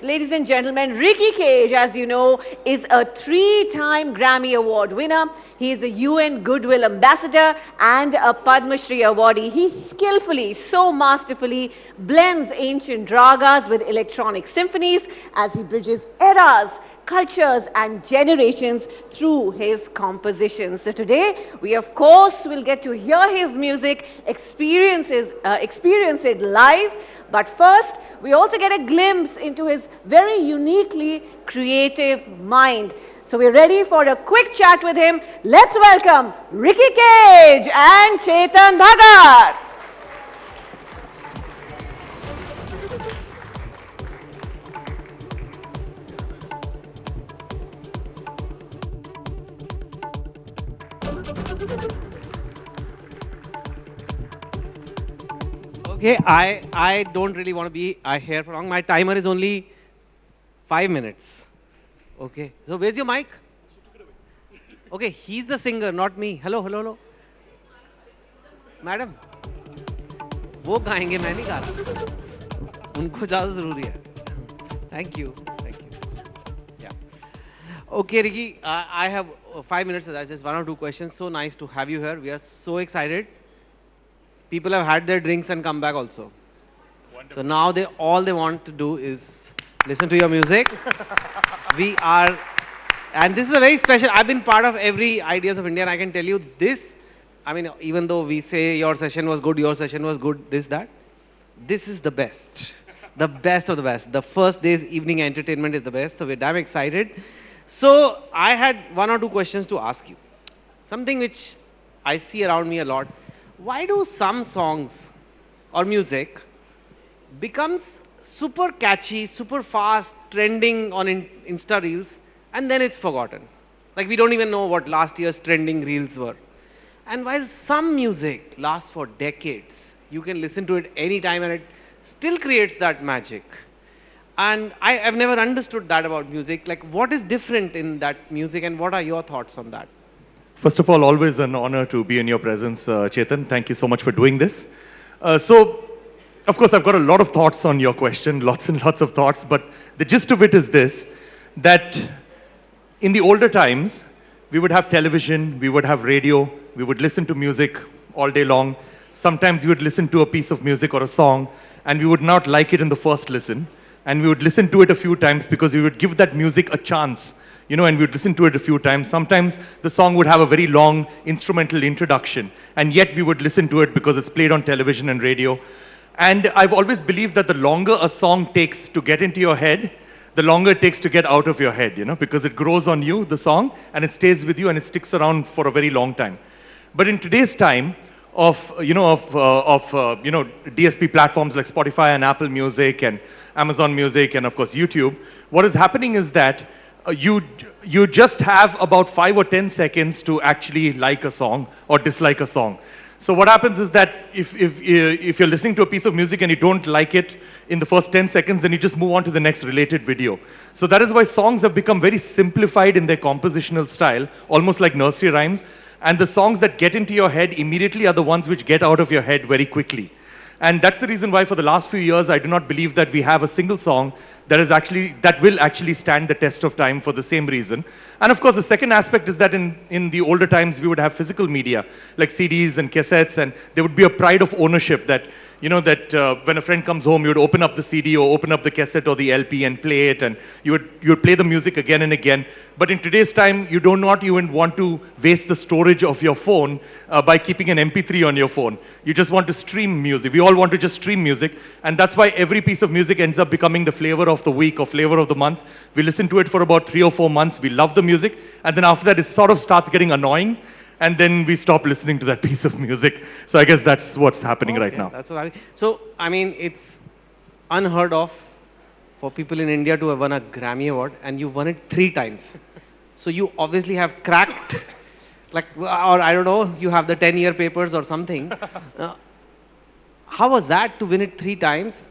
ladies and gentlemen, Ricky Cage, as you know, is a three-time Grammy Award winner. He is a UN Goodwill Ambassador and a Padma Shri awardee. He skillfully, so masterfully blends ancient ragas with electronic symphonies as he bridges eras, cultures and generations through his compositions. So today we of course will get to hear his music, experience it live, but first we also get a glimpse into his very uniquely creative mind. So we're ready for a quick chat with him. Let's welcome Ricky Cage and Chetan Bhagat. Okay, I don't really want to be here for long. My timer is only 5 minutes. Okay, so where's your mic? Okay, he's the singer, not me. Hello, hello, hello. Madam वो गाएंगे मैं नहीं गा रहा उनको ज़्यादा ज़रूरी है thank you Okay, Ricky, I have 5 minutes. I just one or two questions. So nice to have you here. We are so excited. People have had their drinks and come back also. Wonderful. So now all they want to do is listen to your music. We are, and this is a very special. I've been part of every Ideas of India, and I can tell you this. I mean, even though we say your session was good, this, that, this is the best. The best of the best. The first day's evening entertainment is the best. So we're damn excited. So I had one or two questions to ask you. Something which I see around me a lot. Why do some songs or music becomes super catchy, super fast, trending on Insta Reels, and then it's forgotten? Like we don't even know what last year's trending Reels were. And while some music lasts for decades, you can listen to it anytime and it still creates that magic. And I've never understood that about music. Like what is different in that music and what are your thoughts on that? First of all, always an honor to be in your presence, Chetan. Thank you so much for doing this. So, of course, I've got a lot of thoughts on your question, lots and lots of thoughts, but the gist of it is this, that in the older times, we would have television, we would have radio, we would listen to music all day long. Sometimes we would listen to a piece of music or a song, and we would not like it in the first listen, and we would listen to it a few times because we would give that music a chance. You know, and we'd listen to it a few times. Sometimes the song would have a very long instrumental introduction, and yet we would listen to it because it's played on television and radio. And I've always believed that the longer a song takes to get into your head, the longer it takes to get out of your head, you know, because it grows on you, the song, and it stays with you and it sticks around for a very long time. But in today's time of DSP platforms like Spotify and Apple Music and Amazon Music and of course YouTube, what is happening is that you just have about 5 or 10 seconds to actually like a song or dislike a song. So what happens is that if you're listening to a piece of music and you don't like it in the first 10 seconds, then you just move on to the next related video. So that is why songs have become very simplified in their compositional style, almost like nursery rhymes. And the songs that get into your head immediately are the ones which get out of your head very quickly. And that's the reason why for the last few years, I do not believe that we have a single song that will actually stand the test of time for the same reason. And of course, the second aspect is that in the older times, we would have physical media, like CDs and cassettes, and there would be a pride of ownership that, you know, that when a friend comes home, you would open up the CD or open up the cassette or the LP and play it, and you would play the music again and again. But in today's time, you do not even want to waste the storage of your phone by keeping an MP3 on your phone. You just want to stream music. We all want to just stream music, and that's why every piece of music ends up becoming the flavor of the week or flavor of the month. We listen to it for about 3 or 4 months. We love the music, and then after that, it sort of starts getting annoying. And then we stop listening to that piece of music. So I guess that's what's happening right now. That's what I mean. So, I mean, it's unheard of for people in India to have won a Grammy Award, and you won it 3 times. So you obviously have cracked, like, or I don't know, you have the 10-year papers or something. How was that to win it 3 times?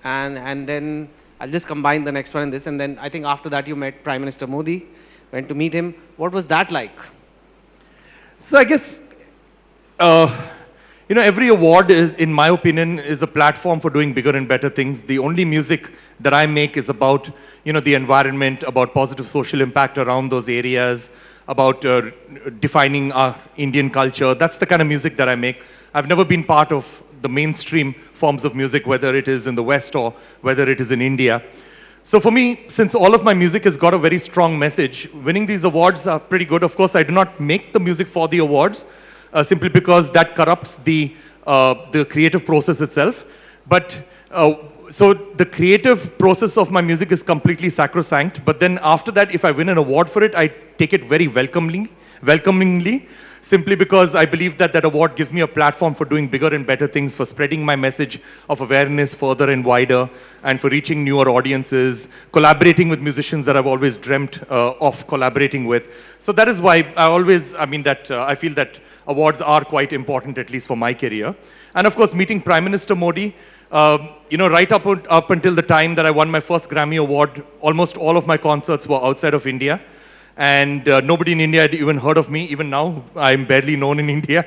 And then I'll just combine the next one and this, and then I think after that you met Prime Minister Modi, went to meet him. What was that like? So I guess You know, every award is, in my opinion, is a platform for doing bigger and better things. The only music that I make is about, you know, the environment, about positive social impact around those areas, about defining our Indian culture. That's the kind of music that I make. I've never been part of the mainstream forms of music, whether it is in the West or whether it is in India. So for me, since all of my music has got a very strong message, winning these awards are pretty good. Of course, I do not make the music for the awards, simply because that corrupts the creative process itself. But so the creative process of my music is completely sacrosanct. But then after that, if I win an award for it, I take it very welcomingly, simply because I believe that that award gives me a platform for doing bigger and better things, for spreading my message of awareness further and wider, and for reaching newer audiences, collaborating with musicians that I've always dreamt of collaborating with. So that is why I feel that awards are quite important, at least for my career. And of course, meeting Prime Minister Modi, right up until the time that I won my first Grammy Award, almost all of my concerts were outside of India. And nobody in India had even heard of me. Even now, I'm barely known in India.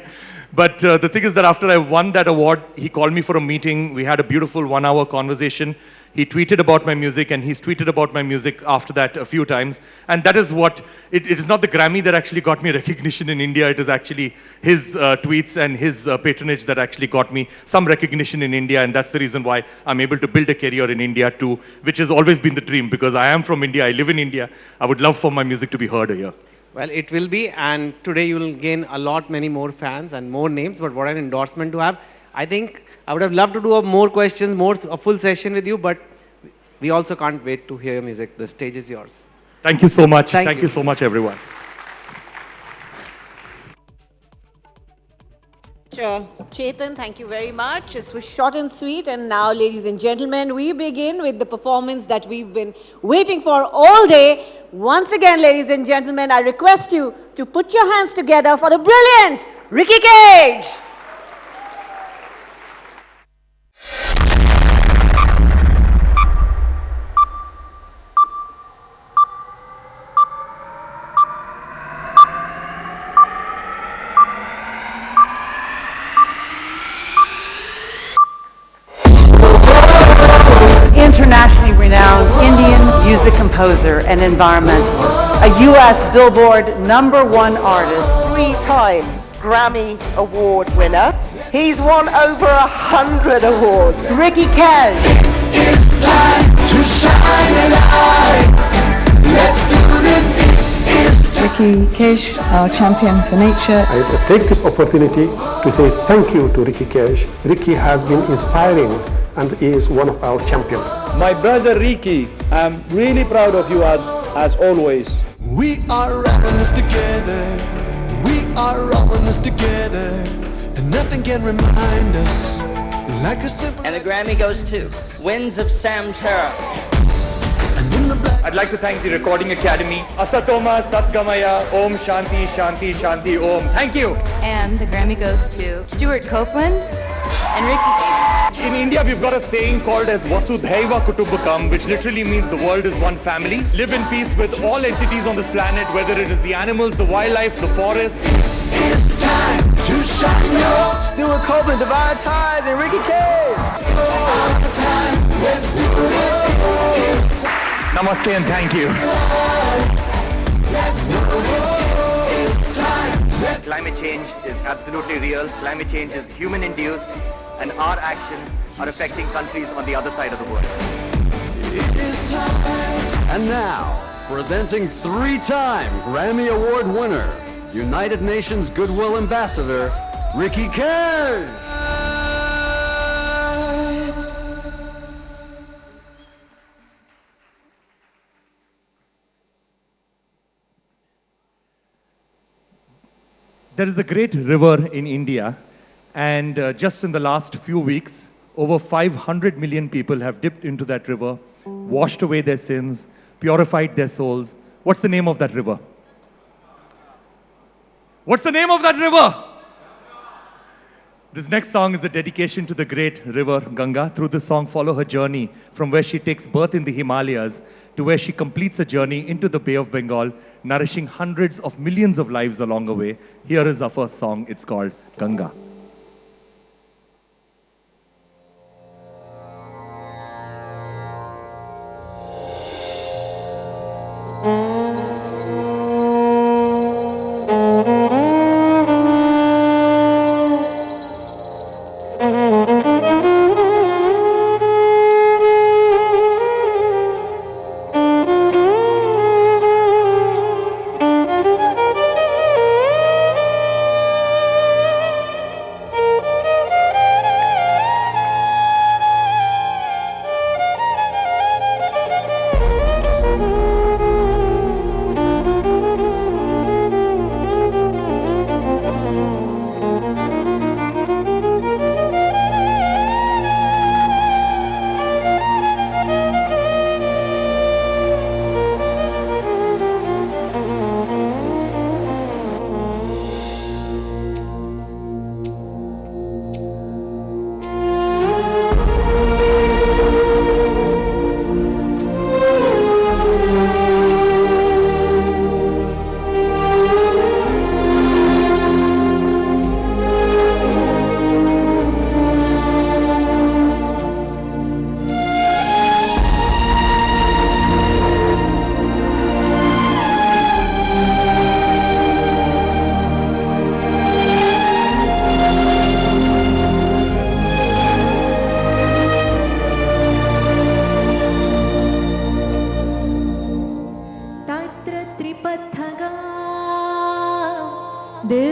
But the thing is that after I won that award, he called me for a meeting. We had a beautiful 1-hour conversation. He tweeted about my music, and he's tweeted about my music after that a few times. And that is what, it is not the Grammy that actually got me recognition in India. It is actually his tweets and his patronage that actually got me some recognition in India. And that's the reason why I'm able to build a career in India too, which has always been the dream, because I am from India, I live in India. I would love for my music to be heard here. Well, it will be, and today you will gain many more fans and more names, but what an endorsement to have. I think I would have loved to do more questions, a full session with you, but we also can't wait to hear your music. The stage is yours. Thank you so much. Thank you so much, everyone. Chetan, thank you very much. It was short and sweet. And now, ladies and gentlemen, we begin with the performance that we've been waiting for all day. Once again, ladies and gentlemen, I request you to put your hands together for the brilliant Ricky Cage. Internationally renowned Indian music composer and environmentalist, a U.S. Billboard #1 artist, 3 times Grammy Award winner. He's won over 100 awards. Ricky Cage. It's time to shine a light. Let's do this. Ricky Cage, our champion for nature. I take this opportunity to say thank you to Ricky Cage. Ricky has been inspiring and is one of our champions. My brother Ricky, I'm really proud of you as always. We are on this together. We are on this together. And nothing can remind us like a simple... And the Grammy goes to Winds of Samsara. I'd like to thank the Recording Academy. Asatoma Satgamaya Om Shanti Shanti Shanti Om. Thank you. And the Grammy goes to Stuart Copeland and Ricky Cage. In India, we've got a saying called as Vasudhaiva Kutumbakam, which literally means the world is one family. Live in peace with all entities on this planet, whether it is the animals, the wildlife, the forest. It's time to shine your Stuart Copeland, Divine Ties, and Ricky Cage. Let's do this. Namaste and thank you. Climate change is absolutely real. Climate change is human-induced, and our actions are affecting countries on the other side of the world. And now, presenting 3-time Grammy Award winner, United Nations Goodwill Ambassador, Ricky Cage. There is a great river in India, and just in the last few weeks, over 500 million people have dipped into that river, washed away their sins, purified their souls. What's the name of that river? What's the name of that river? This next song is a dedication to the great river Ganga. Through this song, follow her journey from where she takes birth in the Himalayas to where she completes a journey into the Bay of Bengal, nourishing hundreds of millions of lives along the way. Here is our first song. It's called Ganga.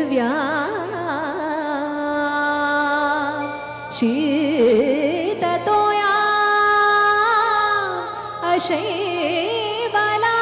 दिव्या शीततोया अशैवला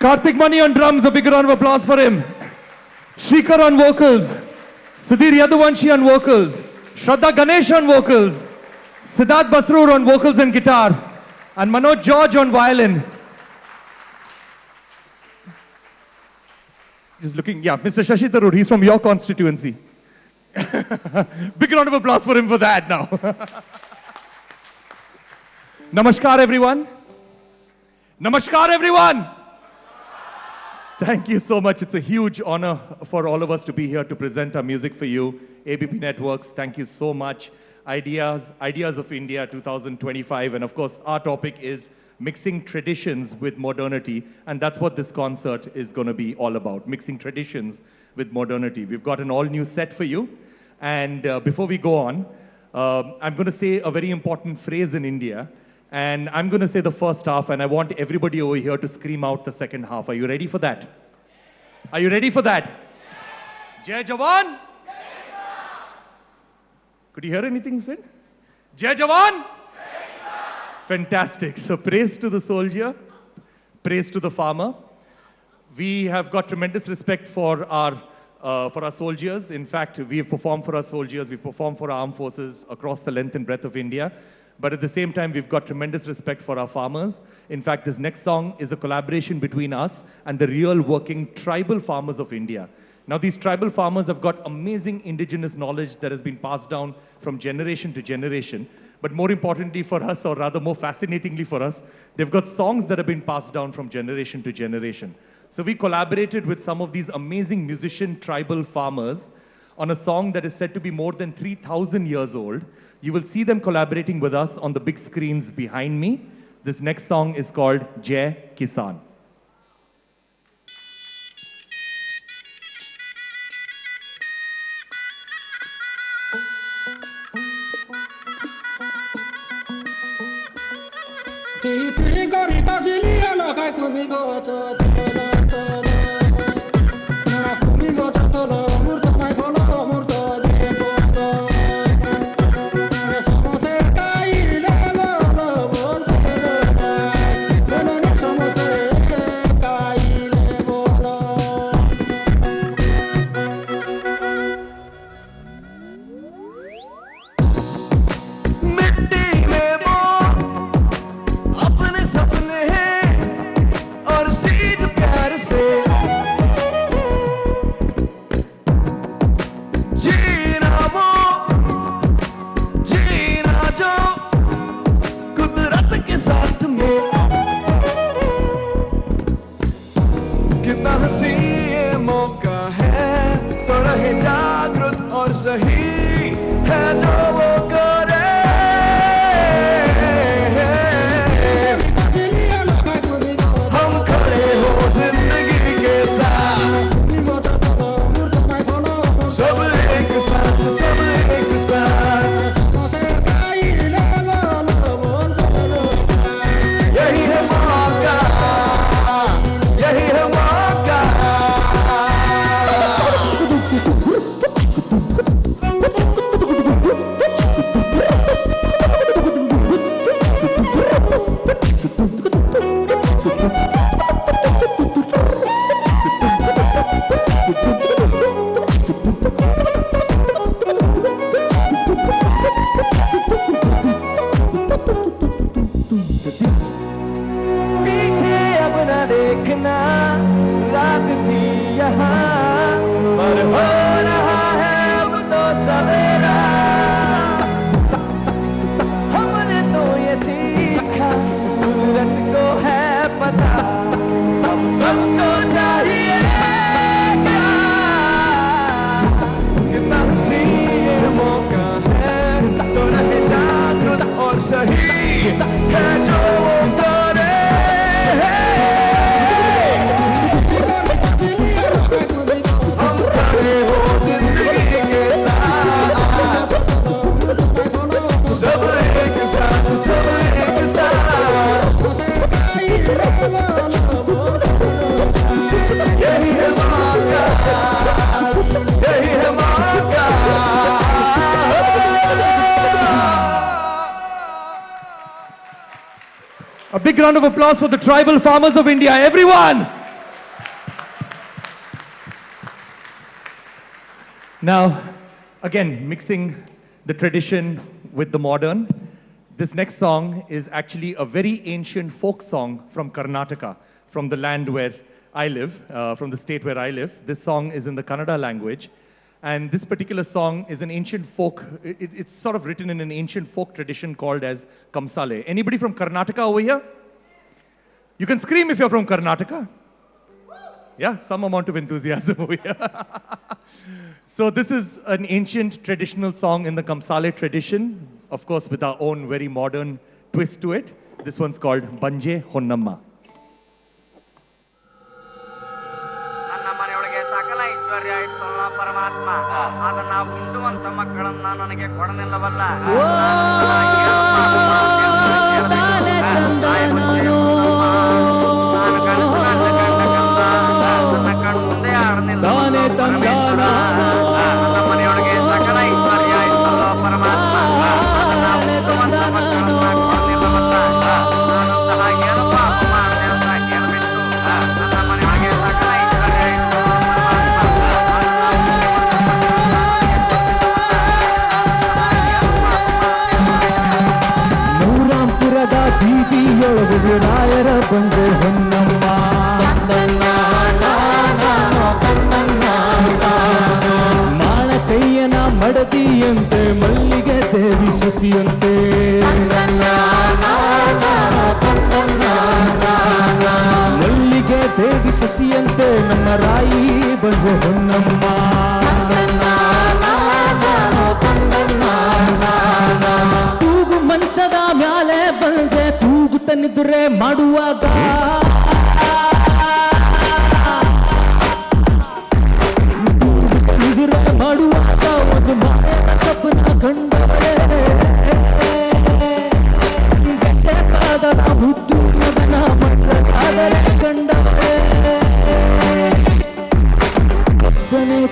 Karthik Mani on drums, a big round of applause for him. Shrikar on vocals. Sudhir Yaduvanshi on vocals. Shraddha Ganesh on vocals. Siddharth Basroor on vocals and guitar. And Manoj George on violin. Just looking, yeah, Mr. Shashi Tharoor, he's from your constituency. Big round of applause for him for that now. Namaskar everyone. Namaskar everyone. Thank you so much. It's a huge honor for all of us to be here to present our music for you. ABP Networks, thank you so much. Ideas of India 2025. And of course, our topic is mixing traditions with modernity. And that's what this concert is going to be all about, mixing traditions with modernity. We've got an all-new set for you. And before we go on, I'm going to say a very important phrase in India. And I'm going to say the first half, and I want everybody over here to scream out the second half. Are you ready for that? Are you ready for that? Jai Jawan? Could you hear anything said? Jai Jawan? Fantastic. So praise to the soldier, praise to the farmer. We have got tremendous respect for our soldiers. In fact, we have performed for our soldiers, we've performed for our armed forces across the length and breadth of India. But at the same time, we've got tremendous respect for our farmers. In fact, this next song is a collaboration between us and the real working tribal farmers of India. Now, these tribal farmers have got amazing indigenous knowledge that has been passed down from generation to generation. But more importantly for us, or rather more fascinatingly for us, they've got songs that have been passed down from generation to generation. So we collaborated with some of these amazing musician tribal farmers on a song that is said to be more than 3,000 years old. You will see them collaborating with us on the big screens behind me. This next song is called Jai Kisan. big round of applause for the tribal farmers of India, everyone! Now, again, mixing the tradition with the modern, this next song is actually a very ancient folk song from Karnataka, from the land where I live, from the state where I live. This song is in the Kannada language. And this particular song is an ancient folk, it's sort of written in an ancient folk tradition called as Kamsale. Anybody from Karnataka over here? You can scream if you're from Karnataka. Yeah, some amount of enthusiasm over here. So this is an ancient traditional song in the Kamsale tradition, of course with our own very modern twist to it. This one's called Banje Honnamma. ಪರಮಾತ್ಮ ಅದನ್ನ ಉಂಡುವಂತ ಮಕ್ಕಳನ್ನ ನನಗೆ ಕೊಡನಿಲ್ಲವಲ್ಲ ಮುಂದೆ ಆಡನಿಲ್ಲ ನನ್ನ ಮನೆಯೊಳಗೆ ಸಕಲ ಐಶ್ವರ್ಯ ಇತ್ತಲ್ಲ ಪರಮಾತ್ಮ ಅದನ್ನ ಉಂಡುವಂತ ಮಕ್ಕಳನ್ನ ಕೊಡನಿಲ್ಲವಲ್ಲ ನಾನಂತಹ ಏನು ಪಾಪ ಮಾಡಿದೆ ಅಂತ ಹೇಳ್ಬಿಟ್ಟು ನನ್ನ ಮನೆಯೊಳಗೆ ಸಕಲ ಐಶ್ವರ್ಯ ಇತ್ತಲ್ಲ ಬೀದಿಯೊಳಗೆ ರಾಯರ ಬಂದೆ ಹೊನ್ನಮ್ಮ ಮಾಣ ಕೈಯನ ಮಡದಿಯಂತೆ ಮಲ್ಲಿಗೆ ದೇವಿ ಸಸಿಯಂತೆ ಮಲ್ಲಿಗೆ ದೇವಿ ಸಸಿಯಂತೆ ನಮ್ಮ ರಾಯಿ ಬಂದೆ ಹೊನ್ನಮ್ಮ ತೂಗು ಮಂಚದ ಮ್ಯಾಲೆ ಬಂದೆ ತೂಗುತ್ತನಿದ್ರೆ ಮಾಡುವಾಗ ಇದ್ರೆ ಮಾಡುವಾಗ ಒಂದು ಸಪನ ಕಂಡರೆ ಮುದ್ದು ಮಗನ ಮಕ್ಕಳಾದರೆ ಕಂಡರೆ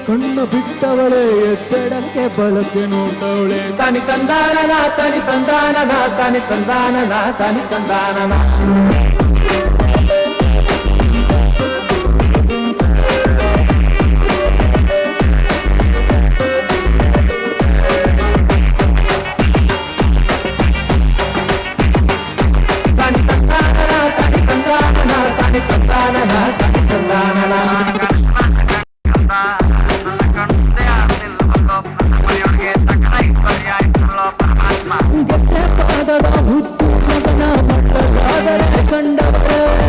ಕಣ್ಣು ಬಿಟ್ಟವಳೆ ಎತ್ತಡಕ್ಕೆ ಬಳಕೆ ನೋಡ್ತವಳೆ ತಾನಿ ತಂದಾನನ ತಾನಿ ತಂದಾನನ ತಾನಿ ತಂದಾನನ ತಾನಿ ತಂದಾನನ ತಾನಿ ತಂದಾನನ ತಾನಿ ತಂದಾನನ ತಾನಿ ತಂದಾನನ ತಾನಿ ತಂದಾನನ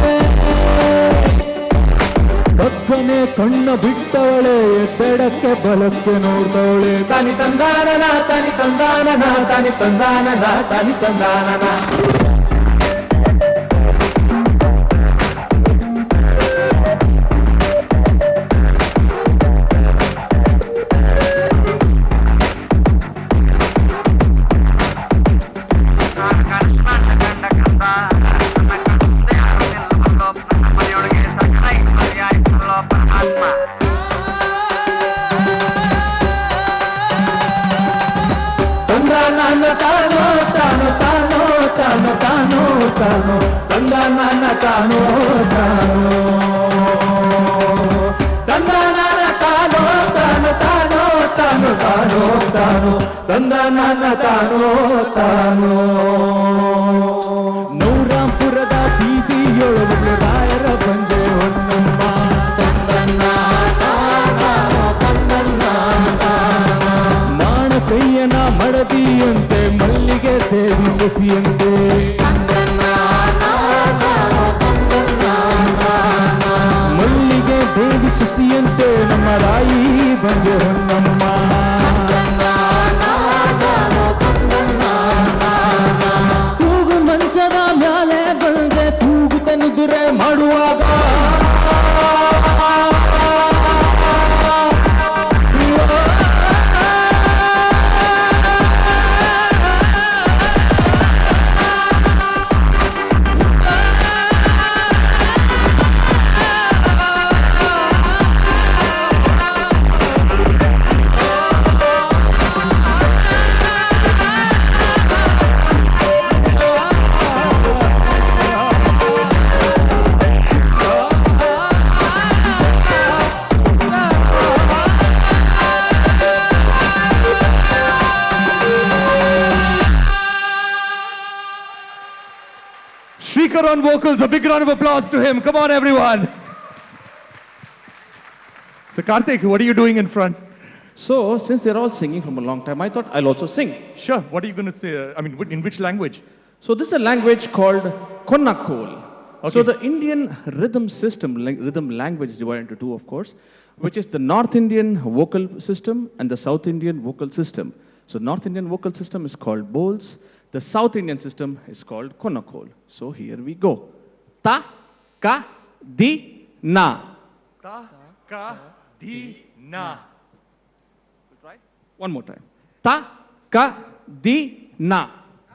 ಭಕ್ತನೇ ಕಣ್ಣ ಬಿಟ್ಟವಳೆ ಎತ್ತಡಕ್ಕೆ ಬಲಕ್ಕೆ ನೋಡ್ತವಳೆ ತಾನಿ ತಂದಾನನ ತಾನಿ ತಂದಾನನ ತಾನಿ ತಂದಾನನ ತಾನಿ ತಂದಾನನ ನೌರಾಂಪುರದ ಬೀದಿಯೊಳಗೆ ರಾಯರ ಬಂಜೆ ಹೊನ್ನಮ್ಮ ಮಾಣ ಕೈಯನ ಮಡದಿಯಂತೆ ಮಲ್ಲಿಗೆ ದೇವಿ ಸಸಿಯಂತೆ ಮಲ್ಲಿಗೆ ದೇವಿ ಸಸಿಯಂತೆ ನಮ್ಮ ರಾಯಿ ಬಂಜೆ ಹೊನ್ನಮ್ಮ ತೂಗು ಮಂಚದ ಮ್ಯಾಲೆ ಬಂದೆ ತೂಗುತ್ತನಿದ್ರೆ ಮಾಡುವಾಗ speaker on vocals. A big round of applause to him. Come on, everyone. So, Karthik, what are you doing in front? So, since they're all singing from a long time, I thought I'll also sing. Sure. What are you going to say? In which language? So, this is a language called Konnakol. Okay. So, the Indian rhythm system, rhythm language is divided into two, of course, which is the North Indian vocal system and the South Indian vocal system. So, North Indian vocal system is called bowls. The South Indian system is called Konnakol. So, here we go. Ta, ka, di, na. Ta, ka, di, na. Right? One more time. Ta, ka, di, na.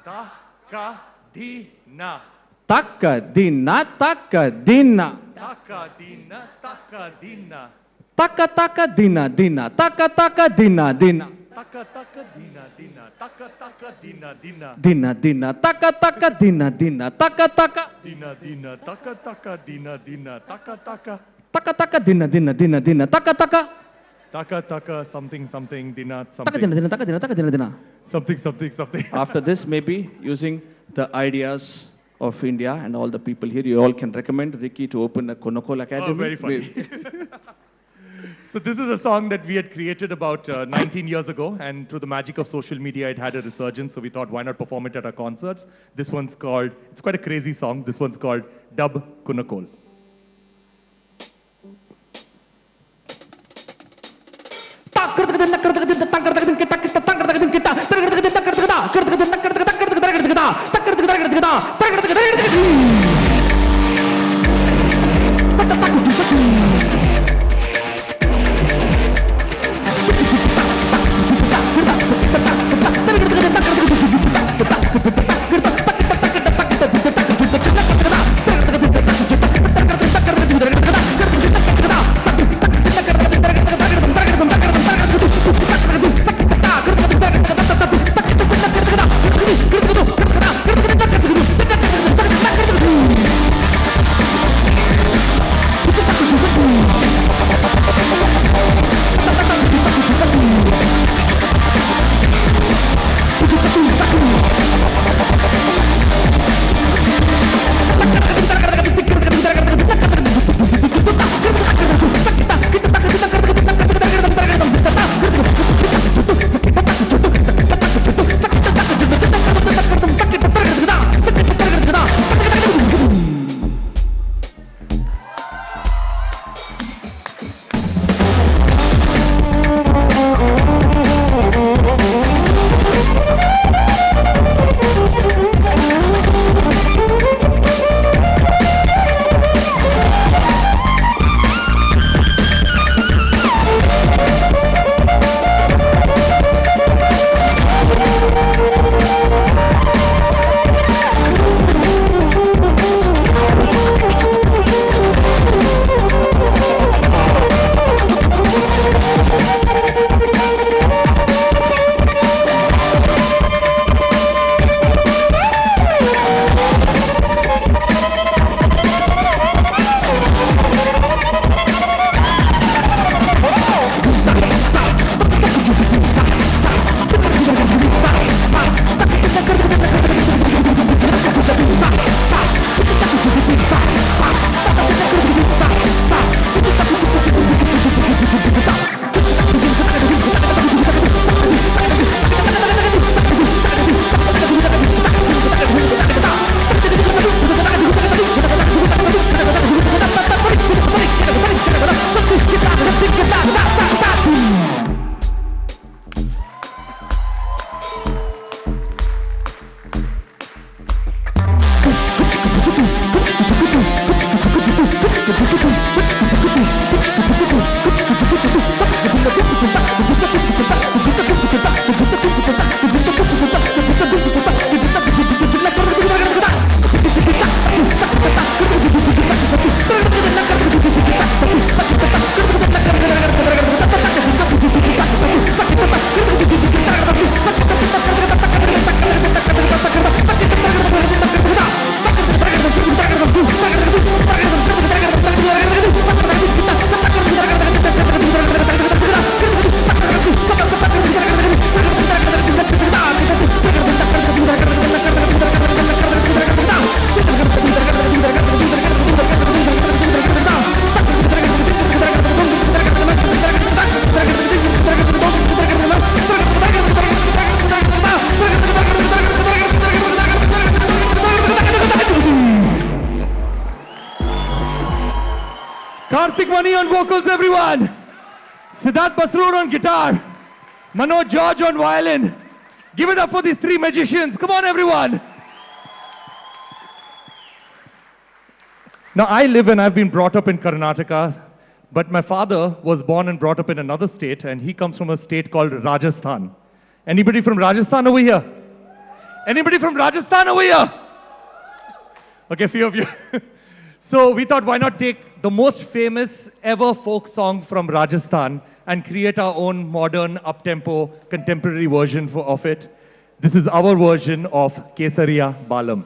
Ta, ka, di, na. Taka, dina, taka, dina. Taka, dina, taka, dina. Taka, taka, dina, dina. Taka, taka, dina, dina. Taka, taka, dina, dina. Taka, taka, dina, dina. Dina, dina. Taka, taka, dina, dina. Taka, taka. Dina, dina. Taka, taka, dina, dina. Taka, taka. Taka, taka, dina, dina, dina, dina. Taka, taka. Taka, taka, something, something, dina, Taka, something. dina, dina, taka, dina, taka, dina, dina. Something, something, something. After this, maybe using the ideas of India and all the people here, you all can recommend Ricky to open a Konnakol Academy. Oh, very funny. So this is a song that we had created about 19 years ago, and through the magic of social media, it had a resurgence, so we thought, why not perform it at our concerts? This one's called, it's quite a crazy song, this one's called Dub Konnakol. on vocals, everyone. Siddharth Basroor on guitar. Manoj George on violin. Give it up for these three magicians. Come on, everyone. Now, I live and I've been brought up in Karnataka, but my father was born and brought up in another state, and he comes from a state called Rajasthan. Anybody from Rajasthan over here? Anybody from Rajasthan over here? Okay, few of you. So we thought, why not take the most famous ever folk song from Rajasthan and create our own modern, up-tempo, contemporary version of it. This is our version of Kesariya Balam.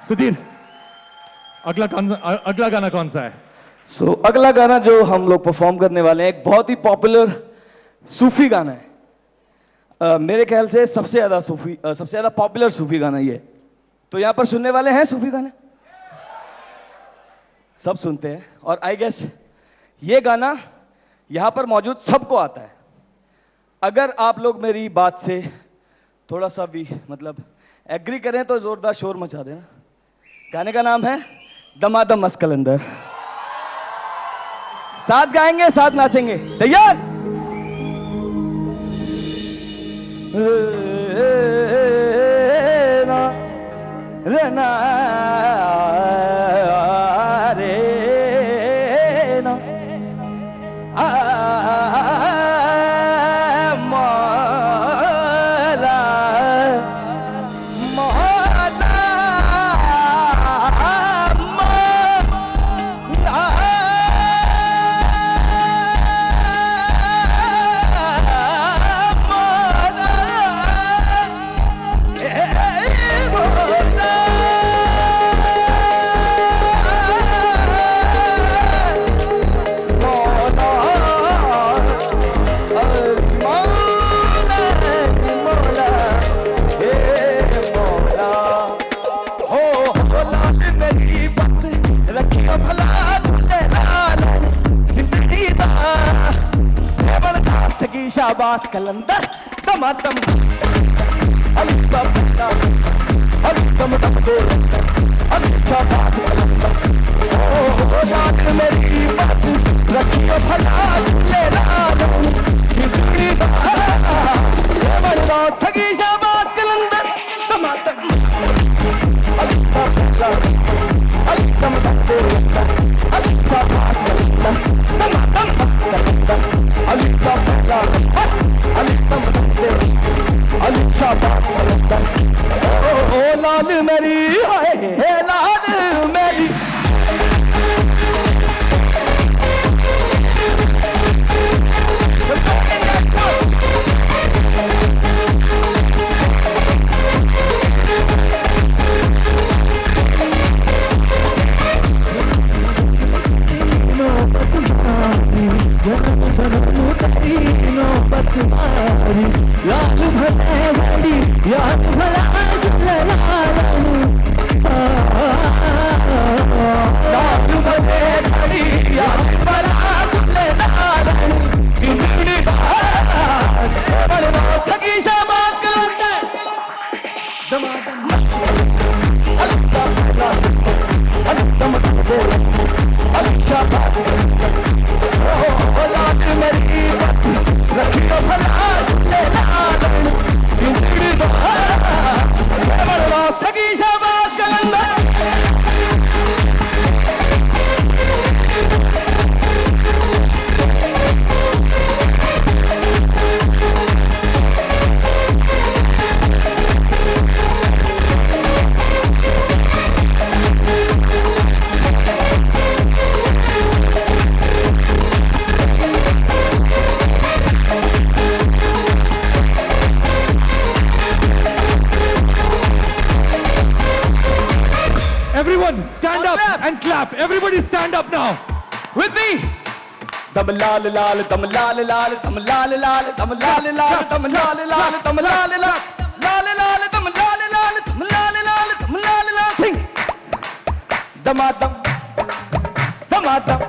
Sudhir, अगला गाना कौन सा है? अगला गाना जो हम लोग परफॉर्म करने वाले हैं एक बहुत ही पॉपुलर सूफी गाना है। मेरे ख्याल से सबसे ज्यादा पॉपुलर सूफी गाना ये। तो यहां पर सुनने वाले हैं सूफी गाने? सब सुनते हैं। और आई गेस ये गाना यहां पर मौजूद सबको आता है। अगर आप लोग मेरी बात से थोड़ा सा भी मतलब एग्री करें तो जोरदार शोर मचा देना। गाने का नाम है दमादम मस्त कलंदर। साथ गाएंगे, साथ नाचेंगे। तैयार? रे ना रे ना शाबाश कलंदर दमादम शाबाश कलंदर। ओ रात मेरी बात रखियो भला ले ठगी शाबाश कलंदर दमादम शाबाश ओ लाल मेरी है लाल मेरी। लाल भला याद भला लाल भले याद भला ठगी शाबाश कलंदर शाबाश मेरी रखियो भला ठगी शाबाश कलंदर। Everyone stand up and clap. Everybody stand up now. With me. दम लाल लाल दम लाल लाल दम लाल लाल दम लाल लाल दम लाल लाल दम लाल लाल लाल लाल दम लाल लाल दम लाल लाल दम लाल लाल सिंग दमादम दमादम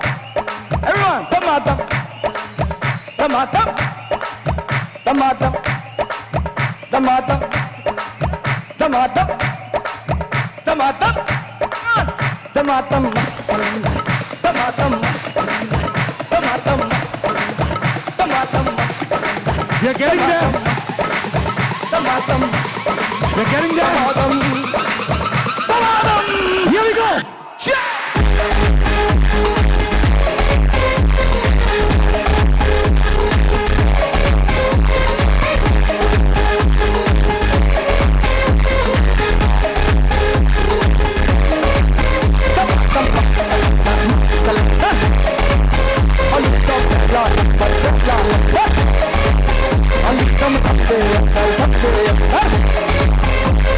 everyone Damadam Damadam Damadam Damadam Damadam Damadam Damadam Damadam Damadam Damadam. We are getting there. Damadam We are getting there. Damadam. Here we go.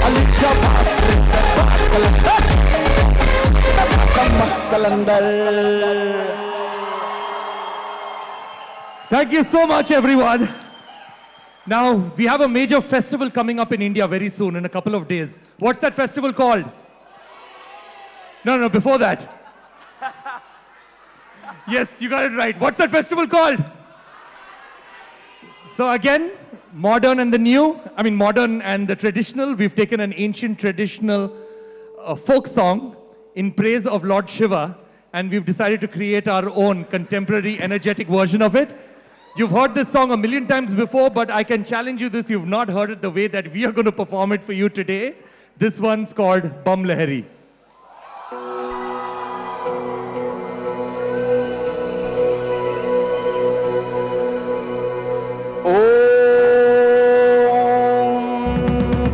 Alicia Thank you so much, everyone. Now, we have a major festival coming up in India very soon, in a couple of days. What's that festival called? No, before that. Yes, you got it right. What's that festival called? So again, modern and the new, modern and the traditional. We've taken an ancient traditional folk song in praise of Lord Shiva, and we've decided to create our own contemporary, energetic version of it. You've heard this song a million times before, but I can challenge you this, you've not heard it the way that we are going to perform it for you today. This one's called Bam Lahari.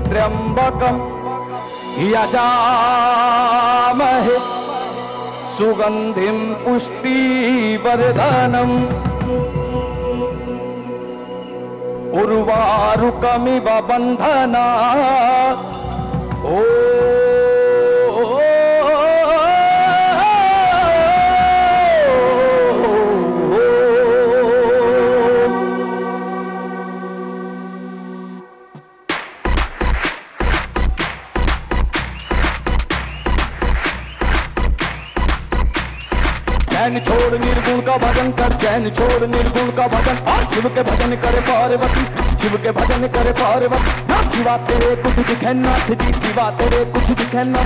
त्र्यंबकम् यजामहे सुगन्धिं पुष्टिवर्धनम् उर्वारुकमिव बन्धनात् चैन छोड़ निर्गुण का भजन कर, चैन छोड़ निर्गुण का भजन, और शिव के भजन करे पार्वती, शिव के भजन करे पार्वती। ना सिवा तेरे कुछ दिखे नाथ जी, सिवा तेरे कुछ दिखे ना,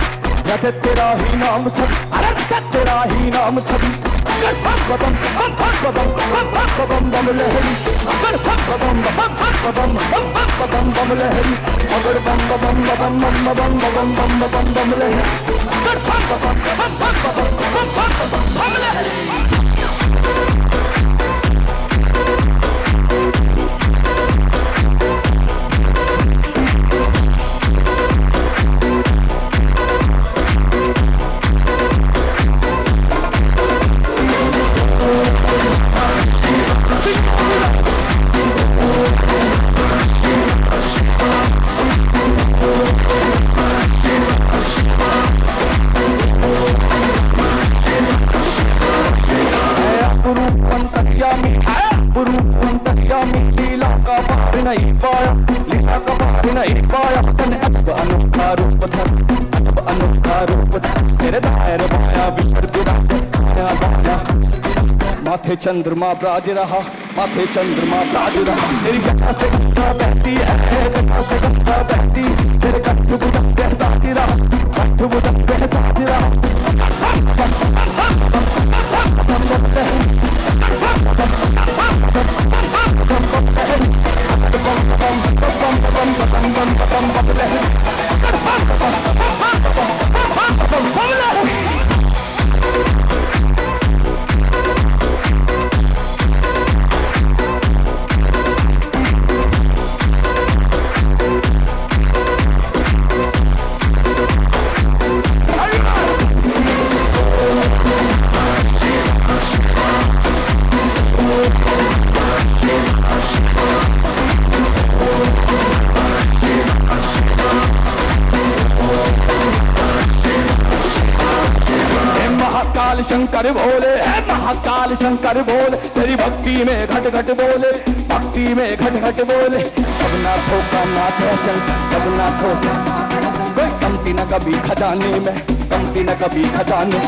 रथ तेरा ही नाम सब, अरे रथ तेरा ही नाम सभी। अगर भगवतम भगवतम भगवतम बम लहरी, अगर भगवतम भगवतम भगवतम बम लहरी, अगर बम बम बम बम बम बम बम बम बम लहरी, अगर भगवतम भगवतम भगवतम बम लहरी। माथे चंद्रमा ब्राज रहा, माथे चंद्रमा ब्राज रहा, तेरी जटा से गंगा बहती है, जटा से गंगा बहती, तेरे कंठ बुदन बहसाती रहा, कंठ बुदन बहसाती रहा। शंकर बोले है महाकाल शंकर बोले, तेरी भक्ति में घट घट बोले, भक्ति में घट घट बोले। अब ना ठोका ना फैशन, अब ना ठोका कोई कमती न कभी खजाने में, कमती न कभी खजाने।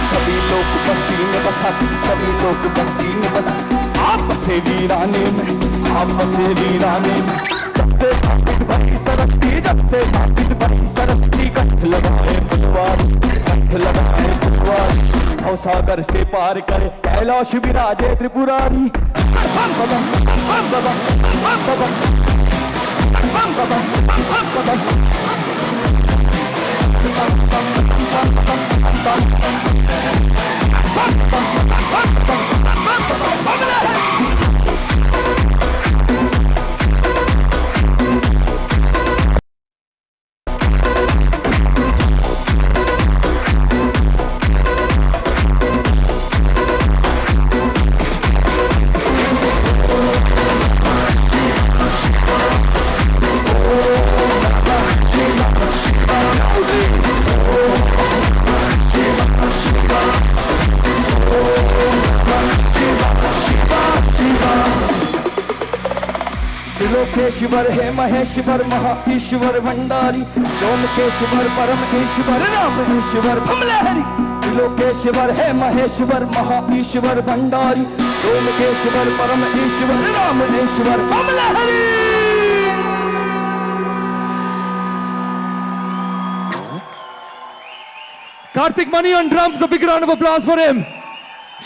सभी लोग बस्ती में बसा, सभी लोग बस्ती में बसा, आप बसे वीराने में, आप बसे वीराने में। जब से साकित भरी सरस्ती, जब से साकित भरी सरस्ती, कंठ लगाए पुलवारी, कंठ लगाए पुलवारी। सागर से पार करे कैलाश विराजे त्रिपुरारी। त्रिलोकेश्वर हे महेश्वर महा ईश्वर भंडारी सोमकेश्वर परम ईश्वर राम ईश्वर भमलहरी त्रिलोकेश्वर हे महेश्वर महा ईश्वर भंडारी सोमकेश्वर परम ईश्वर राम ईश्वर भमलहरी Karthik Mani on drums, a big round of applause for him.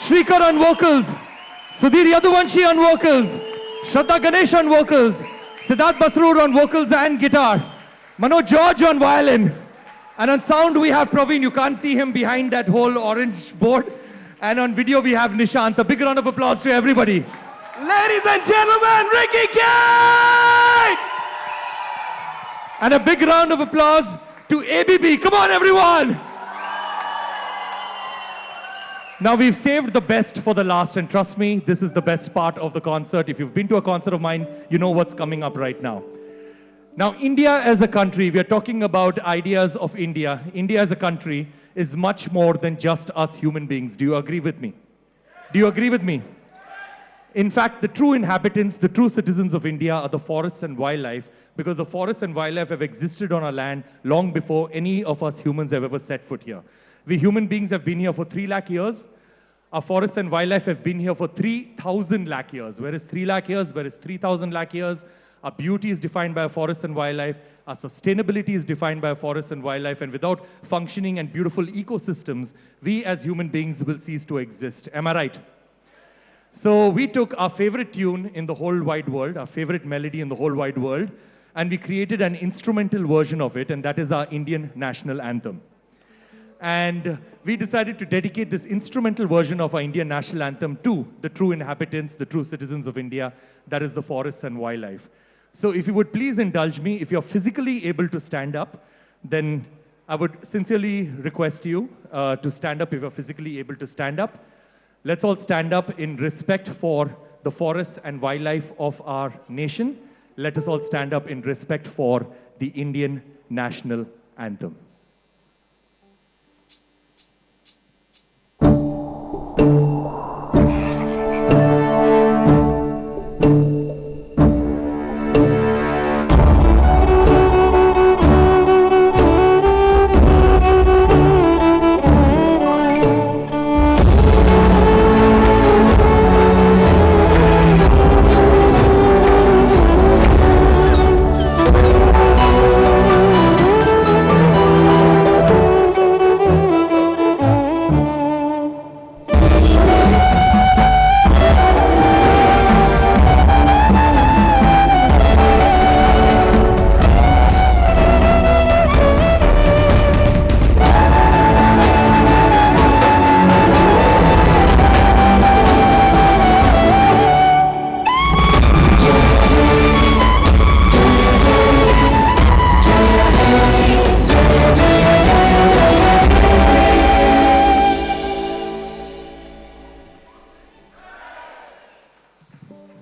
Shrikar on vocals, Sudhir Yaduvanshi on vocals, Shraddha Ganesh on vocals, Siddharth Basroor on vocals and guitar, Manoj George on violin, and on sound we have Praveen. You can't see him behind that whole orange board. And on video we have Nishant. A big round of applause to everybody. Ladies and gentlemen, Ricky Kane! And a big round of applause to ABP. Come on everyone! Now we've saved the best for the last, and trust me, this is the best part of the concert. If you've been to a concert of mine, you know what's coming up right now. Now, India as a country, we are talking about ideas of India. India as a country is much more than just us human beings. Do you agree with me? Do you agree with me? In fact, the true inhabitants, the true citizens of India are the forests and wildlife, because the forests and wildlife have existed on our land long before any of us humans have ever set foot here. We human beings have been here for 3 lakh years. Our forests and wildlife have been here for 3,000 lakh years. Where is 3 lakh years? Where is 3,000 lakh years? Our beauty is defined by our forests and wildlife. Our sustainability is defined by our forests and wildlife. And without functioning and beautiful ecosystems, we as human beings will cease to exist. Am I right? So we took our favorite tune in the whole wide world, our favorite melody in the whole wide world, and we created an instrumental version of it, and that is our Indian national anthem. And we decided to dedicate this instrumental version of our Indian national anthem to the true inhabitants, the true citizens of India, that is the forests and wildlife. So if you would please indulge me, if you're physically able to stand up, then I would sincerely request you to stand up if you're physically able to stand up. Let's all stand up in respect for the forests and wildlife of our nation. Let us all stand up in respect for the Indian national anthem.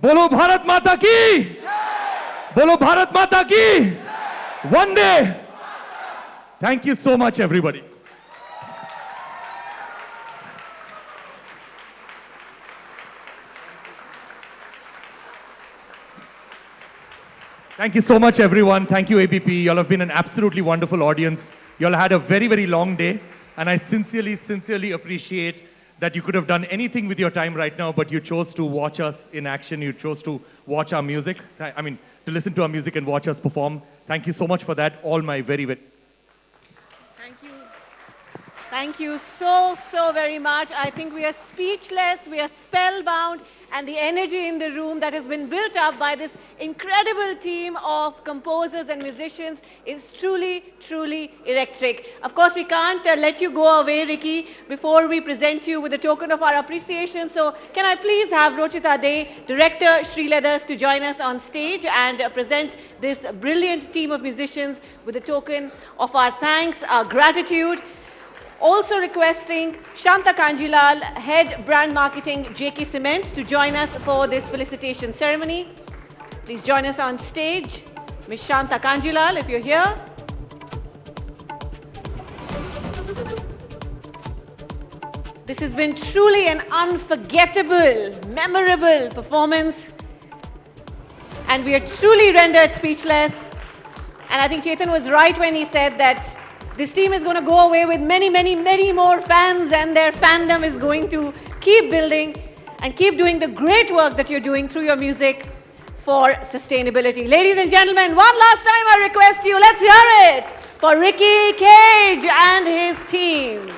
बोलो भारत माता की, बोलो भारत माता की, Vande. Thank you so much, everybody. Thank you so much, everyone. Thank you, ABP. You all have been an absolutely wonderful audience. You all had a very, very long day, and I sincerely appreciate that you could have done anything with your time right now, but you chose to watch us in action. You chose to watch our music. I mean, to listen to our music and watch us perform. Thank you so much for that. All my very. Thank you. Thank you so very much. I think we are speechless, we are spellbound, and the energy in the room that has been built up by this incredible team of composers and musicians is truly electric. Of course, we can't let you go away, Ricky, before we present you with a token of our appreciation. So can I please have Rochita Dey, Director Sri Leathers, to join us on stage and present this brilliant team of musicians with a token of our thanks, our gratitude. Also requesting Shanta Kanjilal, Head Brand Marketing, JK Cement, to join us for this felicitation ceremony. Please join us on stage. Ms. Shanta Kanjilal, if you're here. This has been truly an unforgettable, memorable performance. and we are truly rendered speechless. And I think Chetan was right when he said that this team is going to go away with many, many, many more fans, and their fandom is going to keep building and keep doing the great work that you're doing through your music for sustainability. Ladies and gentlemen, one last time I request you, let's hear it for Ricky Cage and his team.